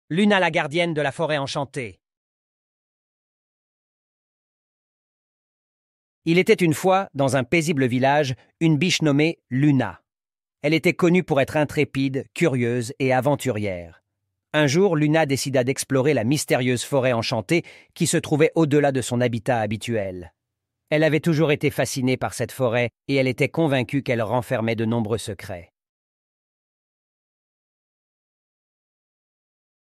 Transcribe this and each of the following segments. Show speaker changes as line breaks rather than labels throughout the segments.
Luna la gardienne de la forêt enchantée. Il était une fois, dans un paisible village, une biche nommée Luna. Elle était connue pour être intrépide, curieuse et aventurière. Un jour, Luna décida d'explorer la mystérieuse forêt enchantée qui se trouvait au-delà de son habitat habituel. Elle avait toujours été fascinée par cette forêt et elle était convaincue qu'elle renfermait de nombreux secrets.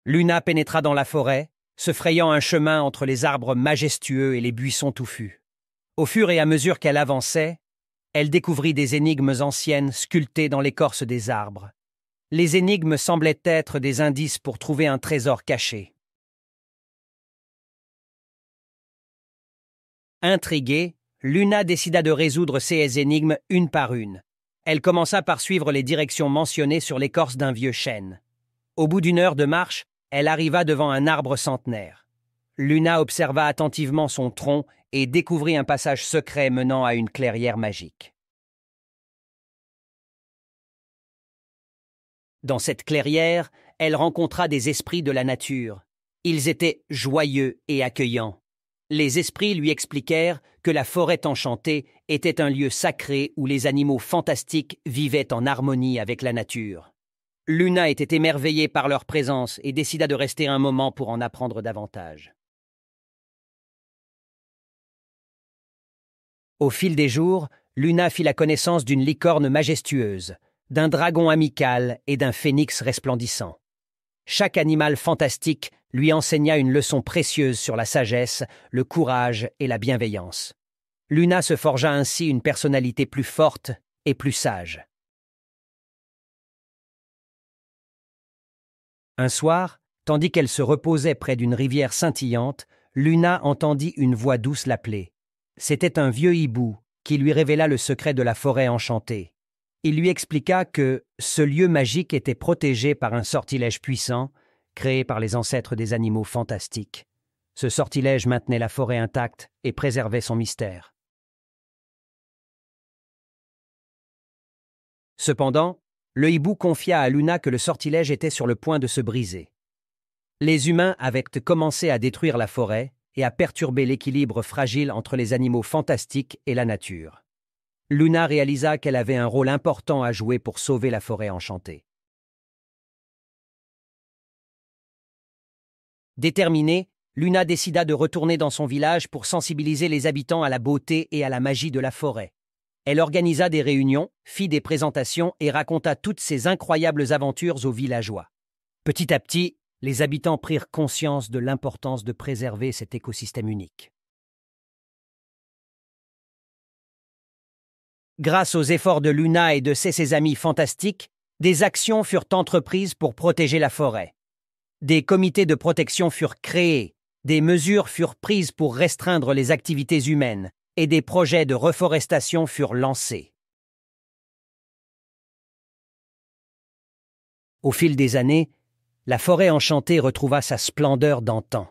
Luna pénétra dans la forêt, se frayant un chemin entre les arbres majestueux et les buissons touffus. Au fur et à mesure qu'elle avançait, elle découvrit des énigmes anciennes sculptées dans l'écorce des arbres. Les énigmes semblaient être des indices pour trouver un trésor caché. Intriguée, Luna décida de résoudre ces énigmes une par une. Elle commença par suivre les directions mentionnées sur l'écorce d'un vieux chêne. Au bout d'une heure de marche, elle arriva devant un arbre centenaire. Luna observa attentivement son tronc et découvrit un passage secret menant à une clairière magique. Dans cette clairière, elle rencontra des esprits de la nature. Ils étaient joyeux et accueillants. Les esprits lui expliquèrent que la forêt enchantée était un lieu sacré où les animaux fantastiques vivaient en harmonie avec la nature. Luna était émerveillée par leur présence et décida de rester un moment pour en apprendre davantage. Au fil des jours, Luna fit la connaissance d'une licorne majestueuse, d'un dragon amical et d'un phénix resplendissant. Chaque animal fantastique lui enseigna une leçon précieuse sur la sagesse, le courage et la bienveillance. Luna se forgea ainsi une personnalité plus forte et plus sage. Un soir, tandis qu'elle se reposait près d'une rivière scintillante, Luna entendit une voix douce l'appeler. C'était un vieux hibou qui lui révéla le secret de la forêt enchantée. Il lui expliqua que ce lieu magique était protégé par un sortilège puissant, créé par les ancêtres des animaux fantastiques. Ce sortilège maintenait la forêt intacte et préservait son mystère. Cependant, le hibou confia à Luna que le sortilège était sur le point de se briser. Les humains avaient commencé à détruire la forêt et à perturber l'équilibre fragile entre les animaux fantastiques et la nature. Luna réalisa qu'elle avait un rôle important à jouer pour sauver la forêt enchantée. Déterminée, Luna décida de retourner dans son village pour sensibiliser les habitants à la beauté et à la magie de la forêt. Elle organisa des réunions, fit des présentations et raconta toutes ses incroyables aventures aux villageois. Petit à petit, les habitants prirent conscience de l'importance de préserver cet écosystème unique. Grâce aux efforts de Luna et de ses amis fantastiques, des actions furent entreprises pour protéger la forêt. Des comités de protection furent créés, des mesures furent prises pour restreindre les activités humaines, et des projets de reforestation furent lancés. Au fil des années, la forêt enchantée retrouva sa splendeur d'antan.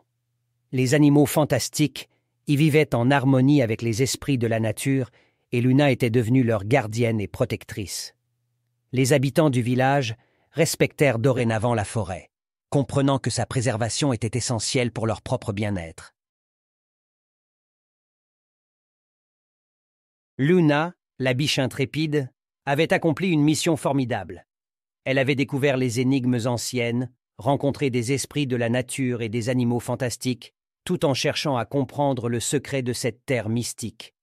Les animaux fantastiques y vivaient en harmonie avec les esprits de la nature et Luna était devenue leur gardienne et protectrice. Les habitants du village respectèrent dorénavant la forêt, comprenant que sa préservation était essentielle pour leur propre bien-être. Luna, la biche intrépide, avait accompli une mission formidable. Elle avait découvert les énigmes anciennes, rencontré des esprits de la nature et des animaux fantastiques, tout en cherchant à comprendre le secret de cette terre mystique.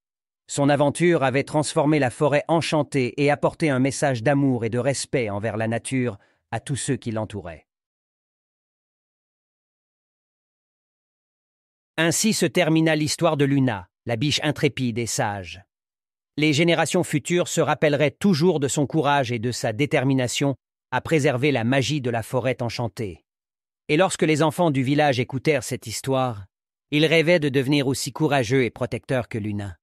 Son aventure avait transformé la forêt enchantée et apporté un message d'amour et de respect envers la nature à tous ceux qui l'entouraient. Ainsi se termina l'histoire de Luna, la biche intrépide et sage. Les générations futures se rappelleraient toujours de son courage et de sa détermination à préserver la magie de la forêt enchantée. Et lorsque les enfants du village écoutèrent cette histoire, ils rêvaient de devenir aussi courageux et protecteurs que Luna.